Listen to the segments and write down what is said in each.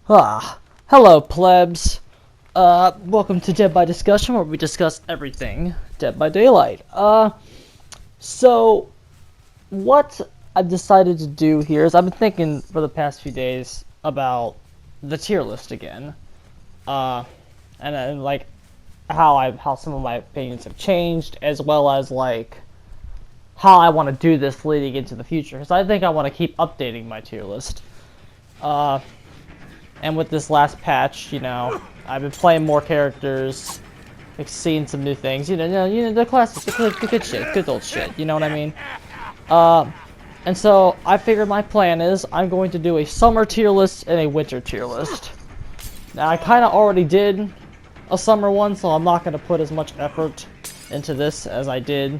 Hello plebs. Welcome to Dead by Discussion, where we discuss everything Dead by Daylight. So what I've decided to do here is I've been thinking for the past few days about the tier list again. And like how some of my opinions have changed, as well as like how I want to do this leading into the future, because I think I want to keep updating my tier list. And with this last patch, I've been playing more characters, like seeing some new things. The classics, the good shit, good old shit. You know what I mean? And so I figured my plan is I'm going to do a summer tier list and a winter tier list. Now I kind of already did a summer one, so I'm not going to put as much effort into this as I did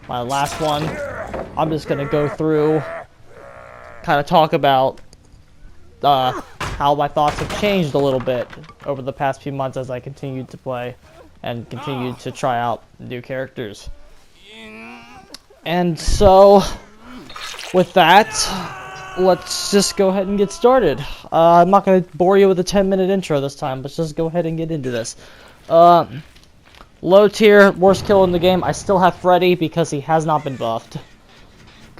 my last one. I'm just going to go through, kind of talk about how my thoughts have changed a little bit over the past few months as I continued to play and continued to try out new characters. And so, with that, let's just go ahead and get started. I'm not going to bore you with a 10-minute intro this time. Let's just go ahead and get into this. Low tier, worst killer in the game. I still have Freddy because he has not been buffed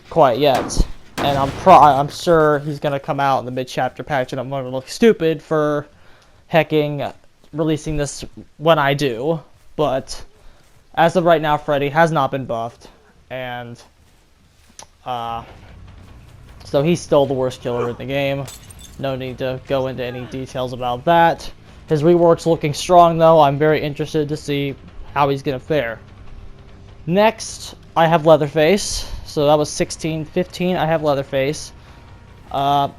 quite yet. And I'm sure he's gonna come out in the mid-chapter patch, and I'm gonna look stupid for hecking releasing this when I do. But as of right now, Freddy has not been buffed, and so he's still the worst killer in the game. No need to go into any details about that. His rework's looking strong, though. I'm very interested to see how he's gonna fare. Next, I have Leatherface. So that was 16, 15. I have Leatherface. Not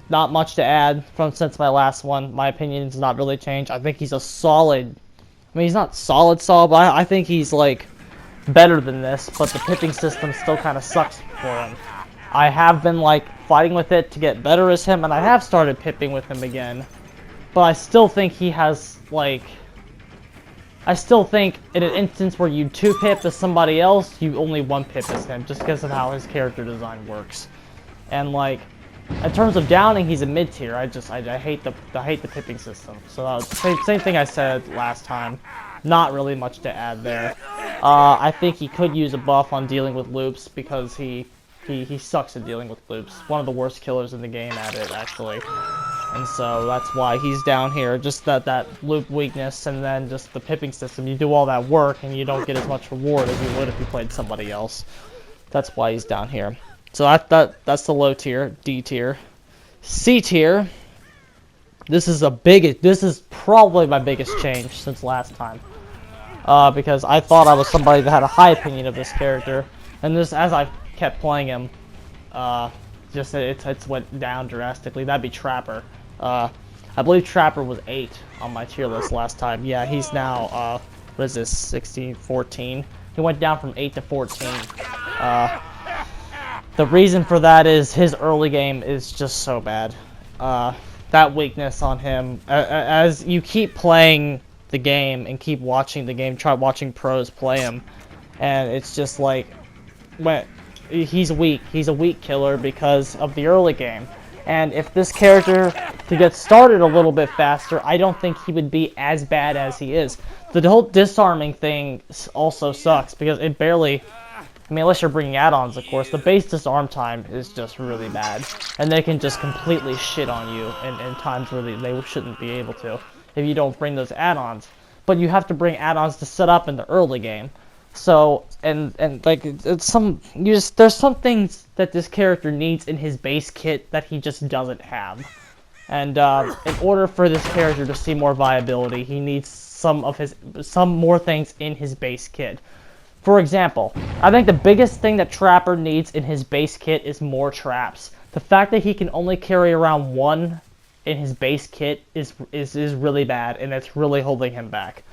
much to add from since my last one. My opinion has not really changed. I think he's a solid. I mean, he's not solid, but I think he's like better than this. But the pipping system still kind of sucks for him. I have been like fighting with it to get better as him, and I have started pipping with him again. But I still think he has like. I still think in an instance where you 2-pip as somebody else, you only 1-pip as him, just because of how his character design works. And like, in terms of downing, he's a mid-tier. I hate the pipping system. So same thing I said last time. Not really much to add there. I think he could use a buff on dealing with loops because he sucks at dealing with loops. One of the worst killers in the game at it, actually. And so that's why he's down here. Just that loop weakness, and then just the pipping system. You do all that work, and you don't get as much reward as you would if you played somebody else. That's why he's down here. So that's the low tier, D tier. C tier. This is probably my biggest change since last time. Because I thought I was somebody that had a high opinion of this character, and this as I kept playing him, it's went down drastically. That'd be Trapper. I believe Trapper was 8 on my tier list last time. Yeah, he's now, what is this, 16, 14? He went down from 8 to 14. The reason for that is his early game is just so bad. That weakness on him, as you keep playing the game and keep watching the game, try watching pros play him, and it's just like, he's weak. He's a weak killer because of the early game. And if this character to get started a little bit faster, I don't think he would be as bad as he is. The whole disarming thing also sucks because it barely, I mean, unless you're bringing add-ons, of course, the base disarm time is just really bad. And they can just completely shit on you in times where they shouldn't be able to if you don't bring those add-ons. But you have to bring add-ons to set up in the early game. So, and like, there's some things that this character needs in his base kit that he just doesn't have. And in order for this character to see more viability, he needs some more things in his base kit. For example, I think the biggest thing that Trapper needs in his base kit is more traps. The fact that he can only carry around 1 in his base kit is really bad, and it's really holding him back.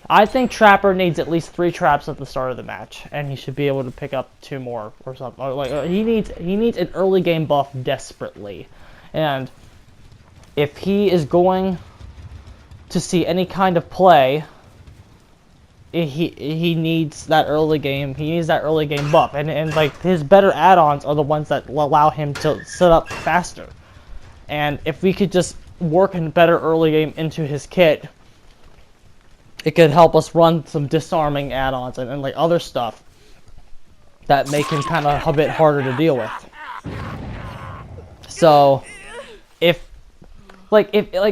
I think Trapper needs at least 3 traps at the start of the match, and he should be able to pick up 2 more or something. He needs an early game buff desperately, and if he is going to see any kind of play, he needs that early game. He needs that early game buff, and like his better add-ons are the ones that allow him to set up faster. And if we could just work in better early game into his kit, it could help us run some disarming add-ons and like other stuff that make him kind of a bit harder to deal with. So if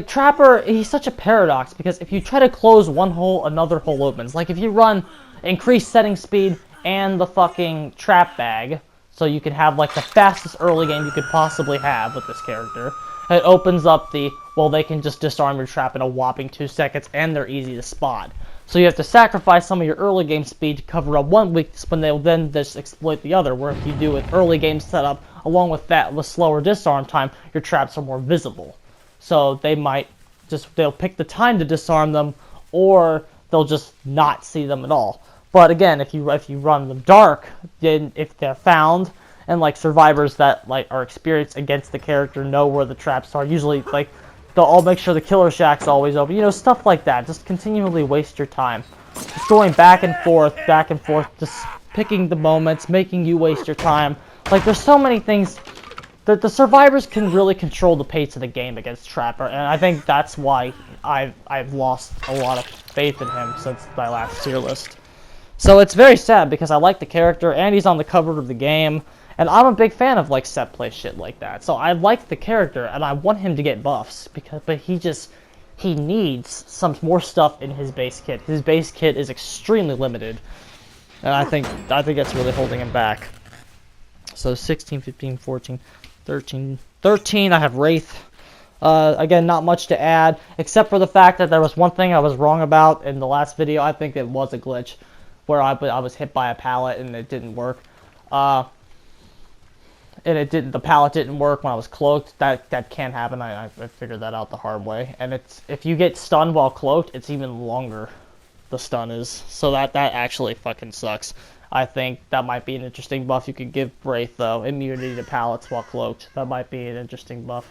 Trapper, he's such a paradox, because if you try to close one hole, another hole opens. Like if you run increased setting speed and the fucking trap bag, so you can have like the fastest early game you could possibly have with this character, it opens up the, well, they can just disarm your trap in a whopping 2 seconds and they're easy to spot. So you have to sacrifice some of your early game speed to cover up one weakness, but they'll then just exploit the other, where if you do an early game setup along with that with slower disarm time, your traps are more visible. So they might they'll pick the time to disarm them, or they'll just not see them at all. But again, if you run them dark, then if they're found, and like survivors that like are experienced against the character know where the traps are, usually like they'll all make sure the killer shack's always open. You know, stuff like that. Just continually waste your time. Just going back and forth, just picking the moments, making you waste your time. Like, there's so many things that the survivors can really control the pace of the game against Trapper, and I think that's why I've lost a lot of faith in him since my last tier list. So it's very sad, because I like the character, and he's on the cover of the game, and I'm a big fan of like set play shit like that. So I like the character, and I want him to get buffs, but he needs some more stuff in his base kit. His base kit is extremely limited, and I think that's really holding him back. So 16, 15, 14, 13, I have Wraith. Again, not much to add, except for the fact that there was one thing I was wrong about in the last video. I think it was a glitch, where I was hit by a pallet and it didn't work. The pallet didn't work when I was cloaked. That can happen. I figured that out the hard way. And if you get stunned while cloaked, it's even longer, the stun is. So that actually fucking sucks. I think that might be an interesting buff you could give Wraith, though. Immunity to pallets while cloaked. That might be an interesting buff.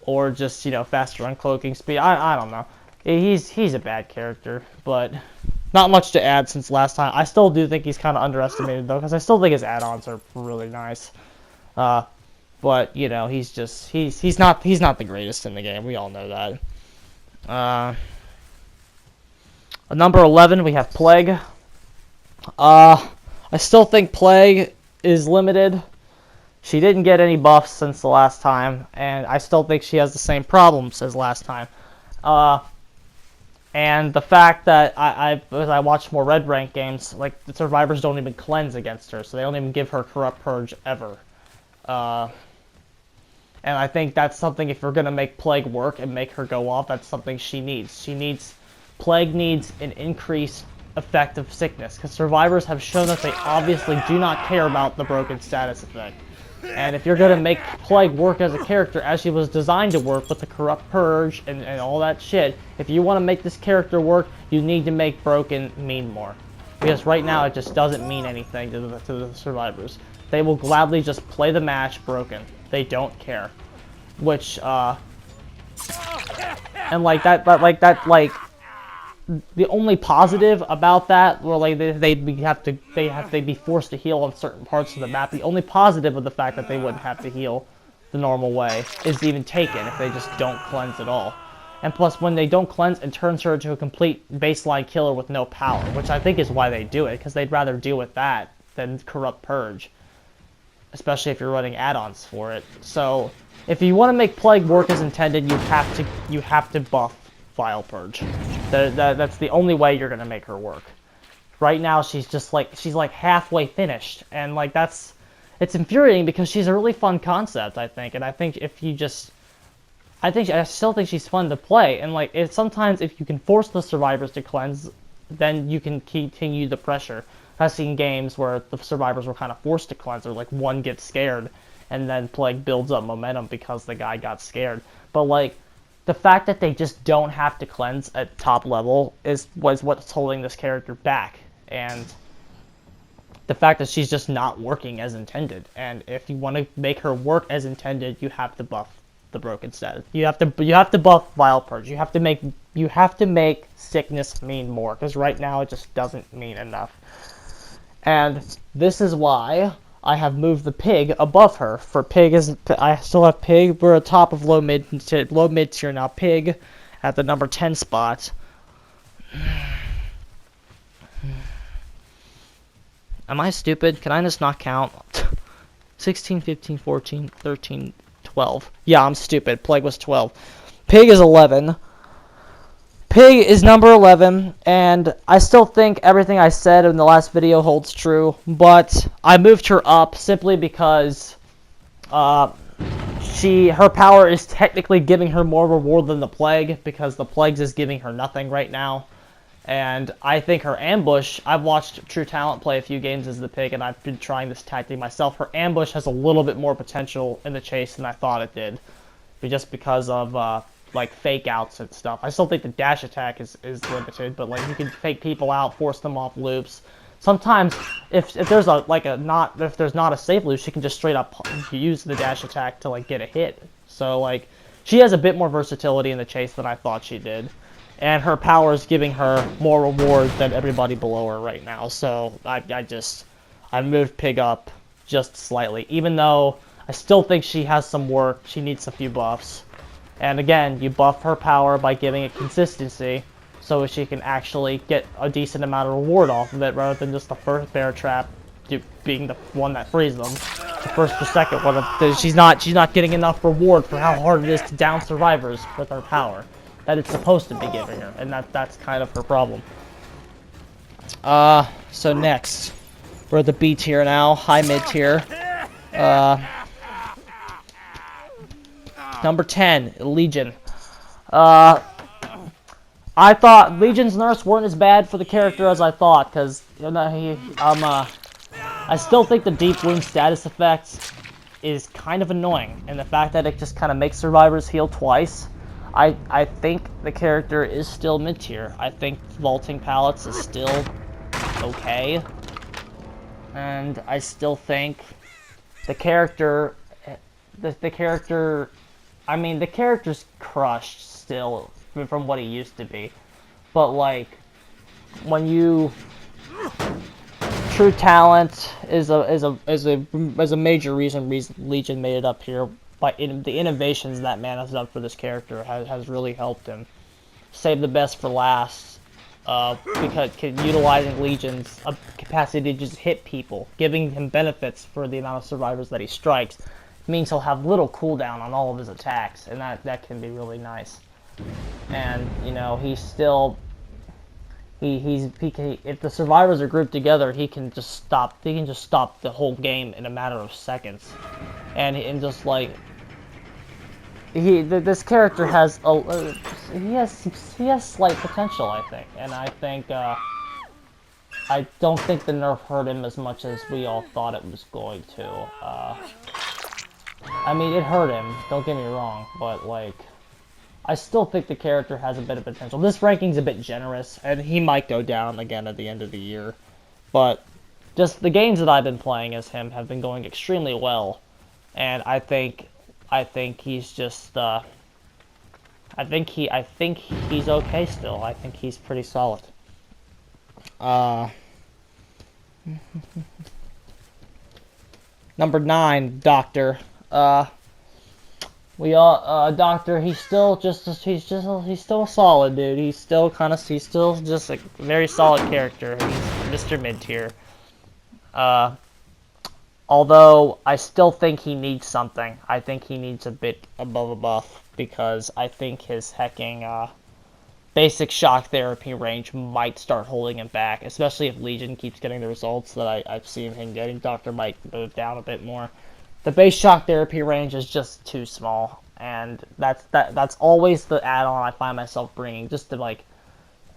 Or just, you know, faster uncloaking speed. I don't know. He's a bad character, but not much to add since last time. I still do think he's kind of underestimated, though, because I still think his add-ons are really nice. But, you know, he's not the greatest in the game. We all know that. At number 11, we have Plague. I still think Plague is limited. She didn't get any buffs since the last time, and I still think she has the same problems as last time. And the fact that as I watch more red rank games, like, the survivors don't even cleanse against her, so they don't even give her Corrupt Purge ever. And I think that's something, if we're gonna make Plague work and make her go off, that's something she needs. Plague needs an increased effect of sickness, because survivors have shown that they obviously do not care about the broken status effect. And if you're going to make Plague work as a character as she was designed to work with the Corrupt Purge and all that shit, if you want to make this character work, you need to make broken mean more. Because right now it just doesn't mean anything to the survivors. They will gladly just play the match broken. They don't care. Which, and the only positive about that, well, like they'd be forced to heal on certain parts of the map. The only positive of the fact that they wouldn't have to heal the normal way is even taken if they just don't cleanse at all. And plus, when they don't cleanse, it turns her into a complete baseline killer with no power, which I think is why they do it, because they'd rather deal with that than Corrupt Purge, especially if you're running add-ons for it. So if you want to make Plague work as intended, you have to buff Vile Purge. That's the only way you're gonna make her work. Right now, she's like halfway finished, and like it's infuriating, because she's a really fun concept, I think. And I think I still think she's fun to play. And like sometimes if you can force the survivors to cleanse, then you can continue the pressure. I've seen games where the survivors were kind of forced to cleanse, or like one gets scared, and then Plague builds up momentum because the guy got scared. But like, the fact that they just don't have to cleanse at top level was what's holding this character back, and the fact that she's just not working as intended. And if you want to make her work as intended, you have to buff the broken status. You have to buff Vile Purge. You have to make sickness mean more, because right now it just doesn't mean enough. And this is why I have moved the pig above her. For pig is, I still have pig. We're at top of low mid tier now. Pig at the number 10 spot. Am I stupid? Can I just not count? 16, 15, 14, 13, 12. Yeah, I'm stupid. Plague was 12. Pig is 11. Pig is number 11, and I still think everything I said in the last video holds true, but I moved her up simply because her power is technically giving her more reward than the Plague, because the Plagues is giving her nothing right now. And I think her ambush, I've watched True Talent play a few games as the Pig, and I've been trying this tactic myself. Her ambush has a little bit more potential in the chase than I thought it did, just because of like fake outs and stuff. I still think the dash attack is limited, but like you can fake people out, force them off loops. Sometimes if there's if there's not a safe loop, she can just straight up use the dash attack to like get a hit. So like she has a bit more versatility in the chase than I thought she did. And her power is giving her more reward than everybody below her right now. So I moved Pig up just slightly, even though I still think she has some work. She needs a few buffs. And again, you buff her power by giving it consistency, so she can actually get a decent amount of reward off of it, rather than just the first bear trap being the one that frees them. The first or second one, she's not getting enough reward for how hard it is to down survivors with her power that it's supposed to be giving her, and that's kind of her problem. So next, we're at the B tier now, high mid tier. Number 10, Legion. I thought Legion's nerfs weren't as bad for the character as I thought, because I still think the deep wound status effect is kind of annoying, and the fact that it just kind of makes survivors heal twice. I think the character is still mid tier. I think vaulting pallets is still okay, and I still think the character. I mean, the character's crushed still from what he used to be, but like when you True Talent is a major reason Legion made it up here. By the innovations that man has done for this character has really helped him. Save the best for last, because utilizing Legion's capacity to just hit people, giving him benefits for the amount of survivors that he strikes, means he'll have little cooldown on all of his attacks, and that can be really nice. And you know, he's still if the survivors are grouped together, he can just stop the whole game in a matter of seconds. And just like this character has he has slight potential, I think, and I think I don't think the nerf hurt him as much as we all thought it was going to. I mean, it hurt him, don't get me wrong, but like I still think the character has a bit of potential. This ranking's a bit generous, and he might go down again at the end of the year, but just the games that I've been playing as him have been going extremely well, and I think he's just I think he's okay still. I think he's pretty solid. Number 9, Doctor. Doctor, he's still a solid dude. He's still just a very solid character. He's Mr. Mid tier. Although I still think he needs something. I think he needs a bit above a buff, because I think his hecking basic shock therapy range might start holding him back, especially if Legion keeps getting the results that I've seen him getting. Doctor might move down a bit more. The base shock therapy range is just too small, and that's always the add-on I find myself bringing, just to like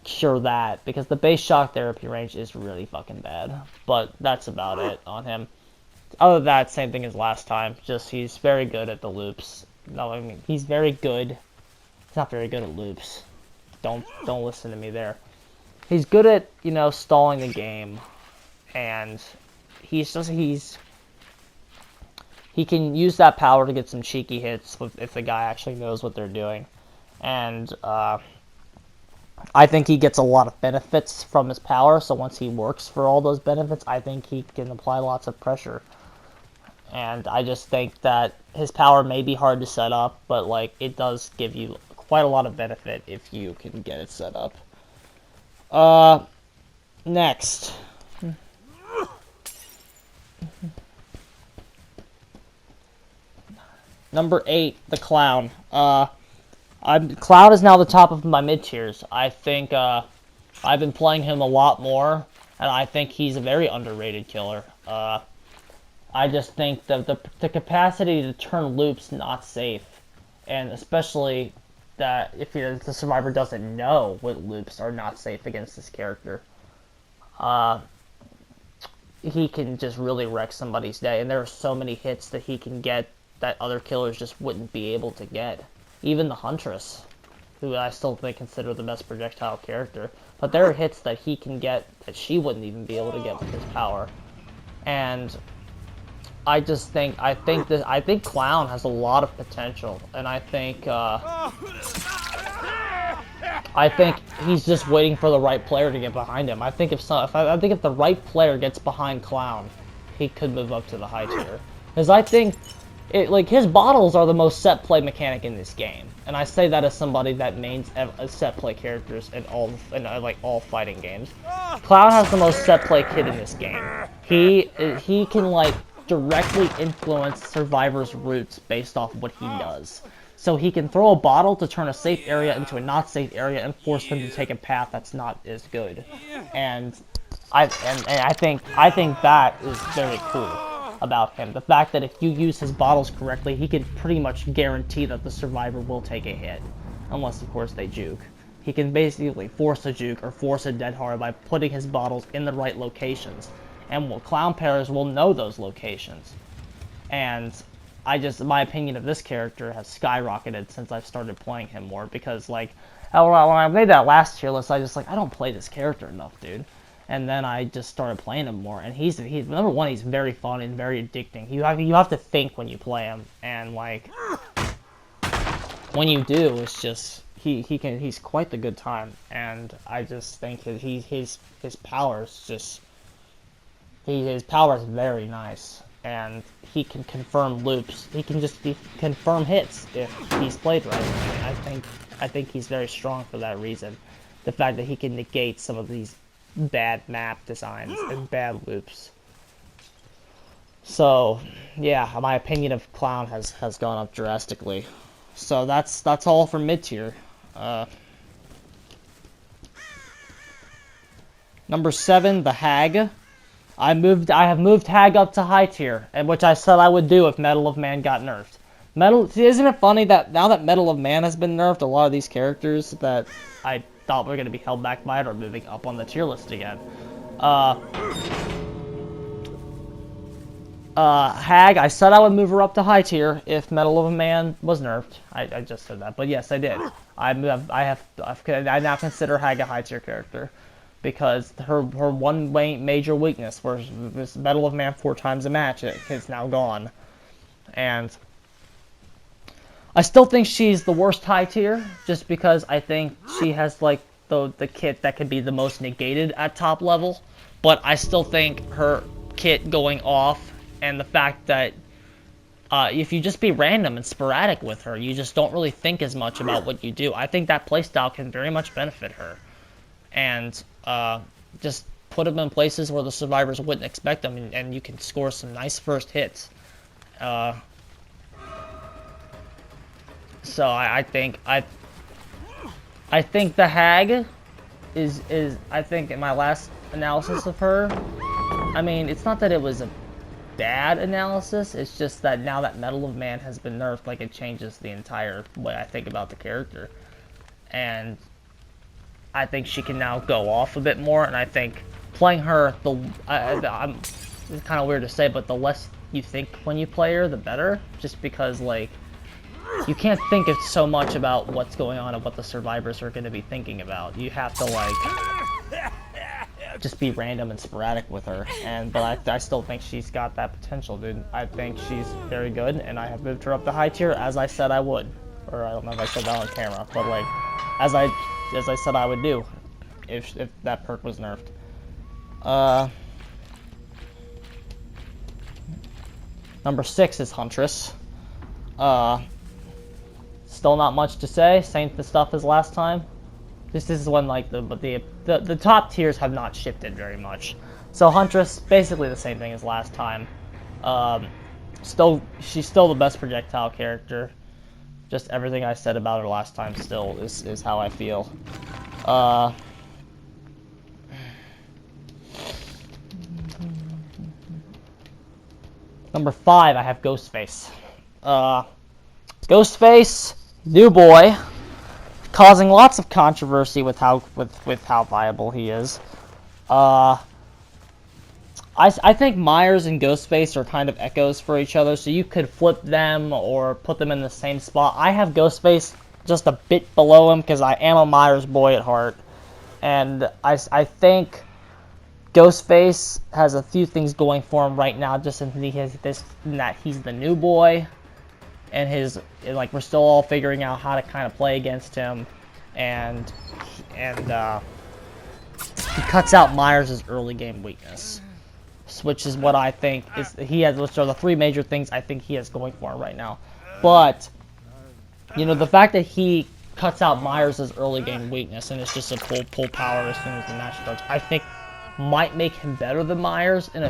cure that, because the base shock therapy range is really fucking bad. But that's about it on him. Other than that, same thing as last time. Just he's very good at the loops. No, I mean he's very good. He's not very good at loops. Don't listen to me there. He's good at, you know, stalling the game, and he can use that power to get some cheeky hits if the guy actually knows what they're doing. And I think he gets a lot of benefits from his power, so once he works for all those benefits, I think he can apply lots of pressure. And I just think that his power may be hard to set up, but like it does give you quite a lot of benefit if you can get it set up. Next. Number 8, the Clown. Clown is now the top of my mid tiers. I think I've been playing him a lot more, and I think he's a very underrated killer. I just think the capacity to turn loops not safe, and especially that if the survivor doesn't know what loops are not safe against this character, he can just really wreck somebody's day. And there are so many hits that he can get that other killers just wouldn't be able to get. Even the Huntress, who I still think consider the best projectile character, but there are hits that he can get that she wouldn't even be able to get with his power. And I think Clown has a lot of potential, and I think he's just waiting for the right player to get behind him. I think if the right player gets behind Clown, he could move up to the high tier. Because I think his bottles are the most set play mechanic in this game, and I say that as somebody that mains set play characters in all fighting games. Clown has the most set play kit in this game. He can directly influence survivors' routes based off what he does. So he can throw a bottle to turn a safe area into a not safe area and force them to take a path that's not as good. And I think that is very cool about him. The fact that if you use his bottles correctly, he can pretty much guarantee that the survivor will take a hit. Unless, of course, they juke. He can basically force a juke or force a dead hard by putting his bottles in the right locations. And Clown players will know those locations. And my opinion of this character has skyrocketed since I've started playing him more. Because, when I made that last tier list, I don't play this character enough, dude. And then I just started playing him more, and he's number one. He's very fun and very addicting. You have to think when you play him, and when you do, it's just he's quite the good time. And I just think that his power is just his power is very nice, and he can confirm loops. He can just confirm hits if he's played right. I think he's very strong for that reason. The fact that he can negate some of these bad map designs and bad loops. So yeah, my opinion of Clown has gone up drastically. So that's all for mid tier. Number 7, the Hag. I have moved Hag up to high tier, and which I said I would do if Medal of Man got nerfed. Isn't it funny that now that Medal of Man has been nerfed, a lot of these characters that I thought were going to be held back by it are moving up on the tier list again. Hag, I said I would move her up to high tier if Medal of Man was nerfed. I just said that, but yes, I did. I now consider Hag a high tier character because her one major weakness was this Medal of Man 4 times a match is now gone, and I still think she's the worst high tier, just because I think she has the kit that can be the most negated at top level. But I still think her kit going off, and the fact that if you just be random and sporadic with her, you just don't really think as much about what you do. I think that playstyle can very much benefit her, and just put them in places where the survivors wouldn't expect them, and you can score some nice first hits. So I think the Hag is I think in my last analysis of her, I mean, it's not that it was a bad analysis, it's just that now that Medal of Man has been nerfed, it changes the entire way I think about the character. And I think she can now go off a bit more, and I think playing her, it's kind of weird to say, but the less you think when you play her, the better, just because you can't think so much about what's going on and what the survivors are going to be thinking about. You have to just be random and sporadic with her. But I still think she's got that potential, dude. I think she's very good, and I have moved her up to high tier as I said I would. Or I don't know if I said that on camera, but as I said I would do if that perk was nerfed. Number 6 is Huntress. Still not much to say. Same stuff as last time. This is when like the top tiers have not shifted very much. So Huntress, basically the same thing as last time. She's still the best projectile character. Just everything I said about her last time still is how I feel. Number 5, I have Ghostface. Ghostface, new boy, causing lots of controversy with how viable he is. I think Myers and Ghostface are kind of echoes for each other, so you could flip them or put them in the same spot. I have Ghostface just a bit below him because I am a Myers boy at heart, and I think Ghostface has a few things going for him right now, just in that he's the new boy, and like we're still all figuring out how to kind of play against him, and he cuts out Myers' early game weakness, which is what I think which are the 3 major things I think he has going for him right now. But the fact that he cuts out Myers' early game weakness and it's just a pull power as soon as the match starts, I think might make him better than Myers in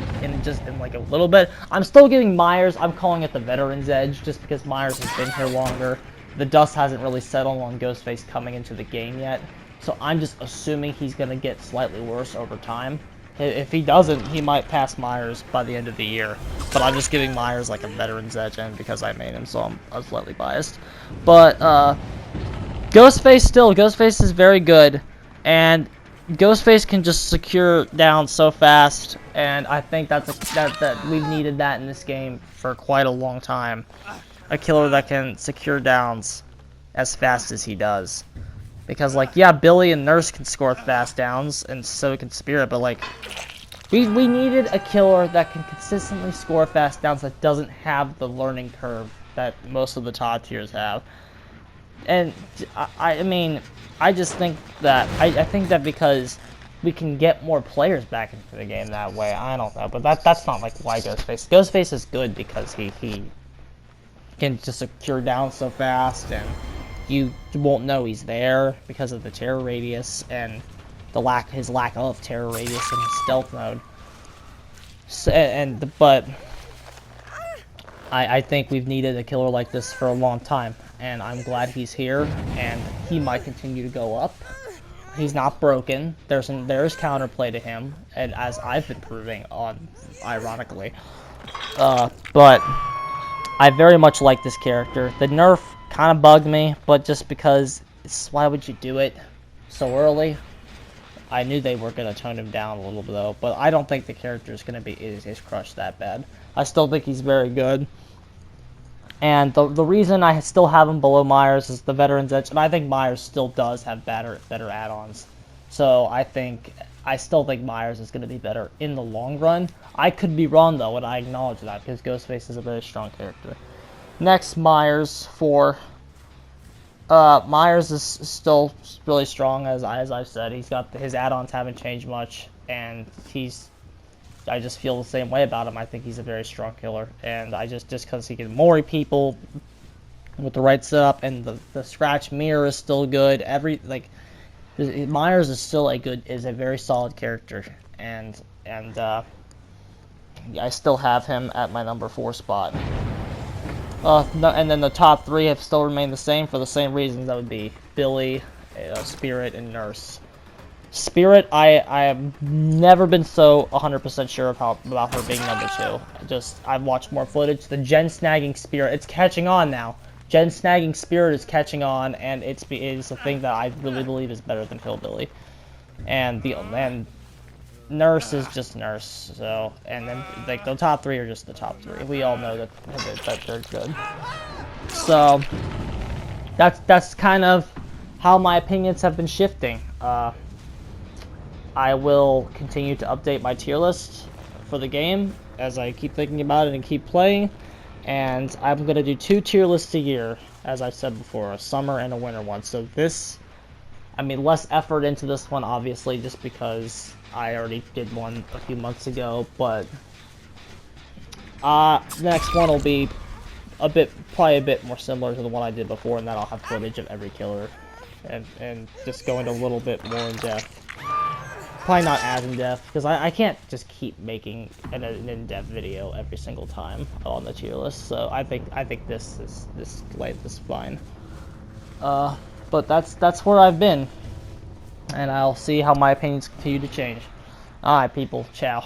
like a little bit. I'm still giving Myers, I'm calling it the veteran's edge, just because Myers has been here longer. The dust hasn't really settled on Ghostface coming into the game yet, so I'm just assuming he's going to get slightly worse over time. If he doesn't, he might pass Myers by the end of the year, but I'm just giving Myers like a veteran's edge, and because I made him, so I'm slightly biased. But Ghostface is very good, and Ghostface can just secure down so fast, and I think that we've needed that in this game for quite a long time. A killer that can secure downs as fast as he does. Because, like, yeah, Billy and Nurse can score fast downs, and so can Spirit, but, like, we needed a killer that can consistently score fast downs that doesn't have the learning curve that most of the top tiers have. And I mean, I just think that I think that because we can get more players back into the game that way. I don't know, but that's not like why Ghostface is good because he can just secure down so fast, and you won't know he's there because of the terror radius and his lack of terror radius in his stealth mode. So, but I think we've needed a killer like this for a long time, and I'm glad he's here, and he might continue to go up. He's not broken. There's counterplay to him, and as I've been proving on, ironically. But I very much like this character. The nerf kind of bugged me, but just because why would you do it so early? I knew they were going to tone him down a little bit though, but I don't think the character is going to be is crushed that bad. I still think he's very good. And the reason I still have him below Myers is the veteran's edge, and I think Myers still does have better add-ons. So I still think Myers is going to be better in the long run. I could be wrong though, and I acknowledge that because Ghostface is a very strong character. Next, Myers 4. Myers is still really strong, as I've said. His add-ons haven't changed much, and I just feel the same way about him. I think he's a very strong killer, and just because he can mori people with the right setup, and the scratch mirror is still good. Myers is still a very solid character, and I still have him at my number 4 spot. And then the top 3 have still remained the same for the same reasons. That would be Billy, Spirit, and Nurse. Spirit, I have never been so 100% sure about her being number 2. I've watched more footage. The gen snagging Spirit, it's catching on now. Gen snagging Spirit is catching on, and it's a thing that I really believe is better than Hillbilly. And Nurse is just Nurse. So, and then like the top 3 are just the top 3. We all know that they're good. So that's kind of how my opinions have been shifting. I will continue to update my tier list for the game as I keep thinking about it and keep playing. And I'm going to do 2 tier lists a year, as I said before, a summer and a winter one. So less effort into this one, obviously, just because I already did one a few months ago. But The next one will be probably a bit more similar to the one I did before, and that I'll have footage of every killer, and just go into a little bit more in depth. Probably not as in depth, because I can't just keep making an in-depth video every single time on the tier list. So I think this length is fine. But that's where I've been, and I'll see how my opinions continue to change. All right, people. Ciao.